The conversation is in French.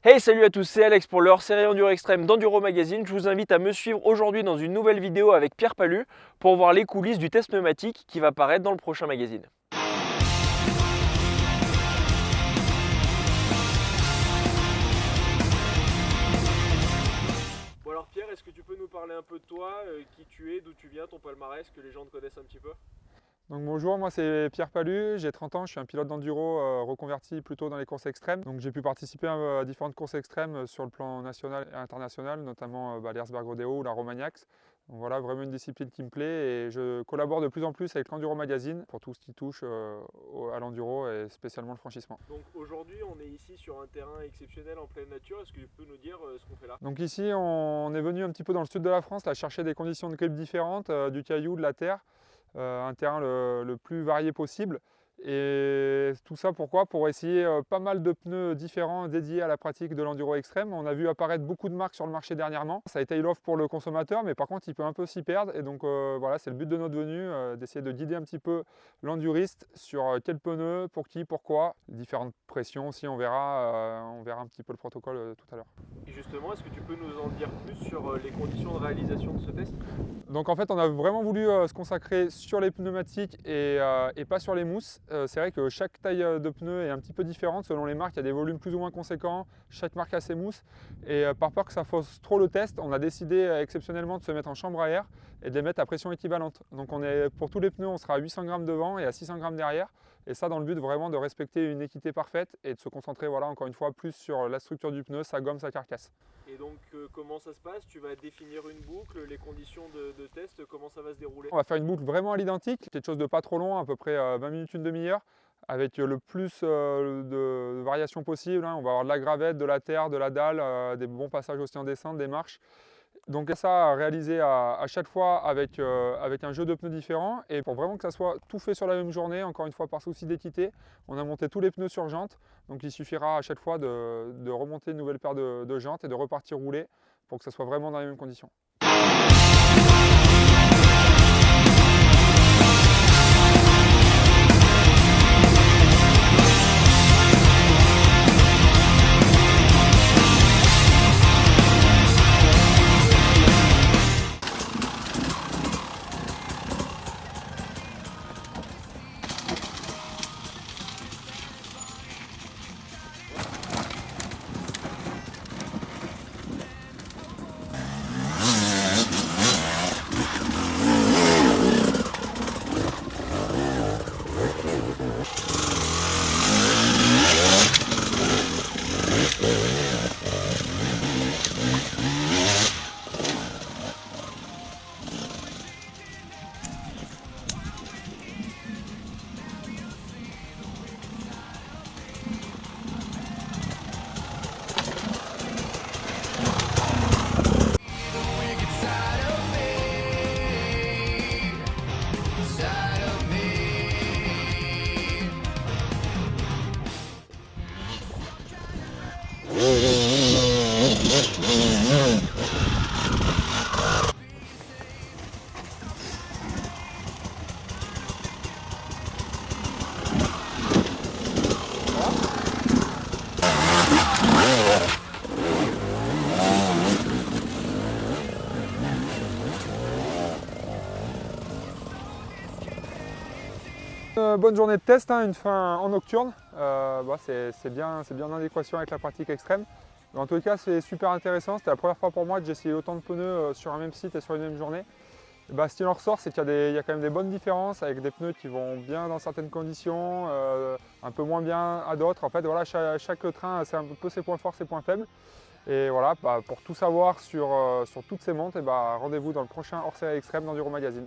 Hey, salut à tous, c'est Alex pour le hors-série Enduro Extrême d'Enduro Magazine. Je vous invite à me suivre aujourd'hui dans une nouvelle vidéo avec Pierre Palu pour voir les coulisses du test pneumatique qui va paraître dans le prochain magazine. Bon alors Pierre, est-ce que tu peux nous parler un peu de toi, qui tu es, d'où tu viens, ton palmarès, que les gens te connaissent un petit peu? Donc bonjour, moi c'est Pierre Palu, j'ai 30 ans, je suis un pilote d'enduro reconverti plutôt dans les courses extrêmes. Donc j'ai pu participer à différentes courses extrêmes sur le plan national et international, notamment l'Erzberg Rodeo ou la Romagnax. Donc voilà, vraiment une discipline qui me plaît et je collabore de plus en plus avec l'Enduro Magazine pour tout ce qui touche à l'enduro et spécialement le franchissement. Donc aujourd'hui on est ici sur un terrain exceptionnel en pleine nature, est-ce que tu peux nous dire ce qu'on fait là? Donc ici on est venu un petit peu dans le sud de la France, là, chercher des conditions de grip différentes, du caillou, de la terre. Un terrain le plus varié possible. Et tout ça pourquoi? Pour essayer pas mal de pneus différents dédiés à la pratique de l'enduro extrême. On a vu apparaître beaucoup de marques sur le marché dernièrement. Ça a été l'offre pour le consommateur, mais par contre il peut un peu s'y perdre. Et donc voilà, c'est le but de notre venue, d'essayer de guider un petit peu l'enduriste sur quel pneu, pour qui, pourquoi. Différentes pressions aussi, on verra un petit peu le protocole tout à l'heure. Et justement, est-ce que tu peux nous en dire plus sur les conditions de réalisation de ce test? Donc en fait on a vraiment voulu se consacrer sur les pneumatiques et pas sur les mousses. C'est vrai que chaque taille de pneu est un petit peu différente selon les marques, il y a des volumes plus ou moins conséquents, chaque marque a ses mousses et par peur que ça fausse trop le test, on a décidé exceptionnellement de se mettre en chambre à air et de les mettre à pression équivalente. Donc pour tous les pneus on sera à 800 grammes devant et à 600 grammes derrière et ça dans le but vraiment de respecter une équité parfaite et de se concentrer voilà, encore une fois plus sur la structure du pneu, sa gomme, sa carcasse. Et donc comment ça se passe? Tu vas définir une boucle, les conditions de test, comment ça va se dérouler? On va faire une boucle vraiment à l'identique, quelque chose de pas trop long, à peu près 20 minutes, une demi-heure, avec le plus de variations possibles. On va avoir de la gravette, de la terre, de la dalle, des bons passages aussi en descente, des marches. Donc ça à réaliser à chaque fois avec un jeu de pneus différent. Et pour vraiment que ça soit tout fait sur la même journée, encore une fois par souci d'équité, on a monté tous les pneus sur jantes. Donc il suffira à chaque fois de remonter une nouvelle paire de jantes et de repartir rouler pour que ça soit vraiment dans les mêmes conditions. Bonne journée de test, une fin en nocturne, c'est bien en adéquation avec la pratique extrême. Mais en tout cas c'est super intéressant, c'était la première fois pour moi que j'ai essayé autant de pneus sur un même site et sur une même journée. Et ce qu'il en ressort c'est qu'il y a quand même des bonnes différences avec des pneus qui vont bien dans certaines conditions, un peu moins bien à d'autres. En fait voilà, chaque train a un peu ses points forts, ses points faibles. Et voilà, pour tout savoir sur toutes ces montres, rendez-vous dans le prochain hors-série extrême d'Enduro Magazine.